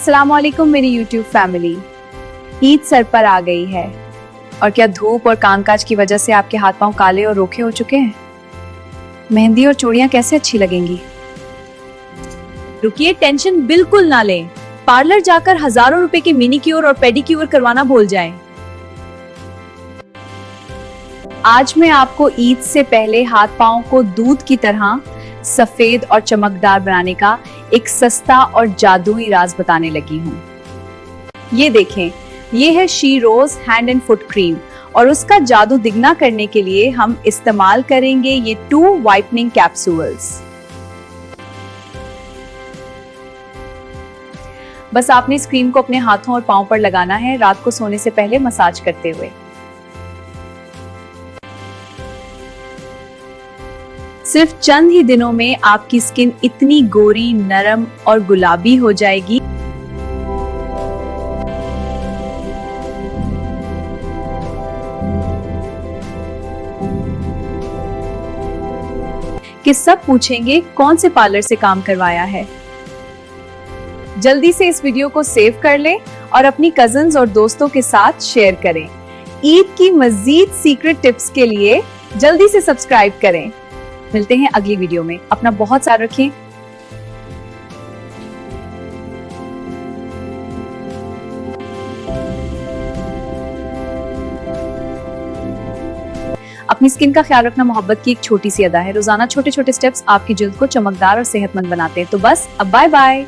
अस्सलाम वालेकुम मेरी YouTube फैमिली। ईद सर पर आ गई है और क्या धूप और कामकाज की वजह से आपके हाथ पांव काले और रोखे हो चुके हैं? मेहंदी और चूड़ियां कैसे अच्छी लगेंगी? रुकिए, टेंशन बिल्कुल ना लें। पार्लर जाकर हजारों रुपए की मैनिक्योर और पेडिक्योर करवाना भूल जाएं। आज मैं आपको ईद से पहले हाथ पांव को दूध की तरह सफेद और चमकदार बनाने का एक सस्ता और जादुई राज बताने लगी हूँ। ये देखें, ये है shea rose hand and foot cream और उसका जादू दिगना करने के लिए हम इस्तेमाल करेंगे ये 2 वाइटनिंग कैप्सूल्स। बस आपने इस क्रीम को अपने हाथों और पांव पर लगाना है रात को सोने से पहले मसाज करते हुए। सिर्फ चंद ही दिनों में आपकी स्किन इतनी गोरी, नरम और गुलाबी हो जाएगी कि सब पूछेंगे कौन से पार्लर से काम करवाया है। जल्दी से इस वीडियो को सेव कर लें और अपनी कजिन्स और दोस्तों के साथ शेयर करें। ईद की मजीद सीक्रेट टिप्स के लिए जल्दी से सब्सक्राइब करें। मिलते हैं अगली वीडियो में। अपना बहुत ख्याल रखें। अपनी स्किन का ख्याल रखना मोहब्बत की एक छोटी सी अदा है। रोजाना छोटे छोटे स्टेप्स आपकी जल्द को चमकदार और सेहतमंद बनाते हैं। तो बस अब बाय बाय।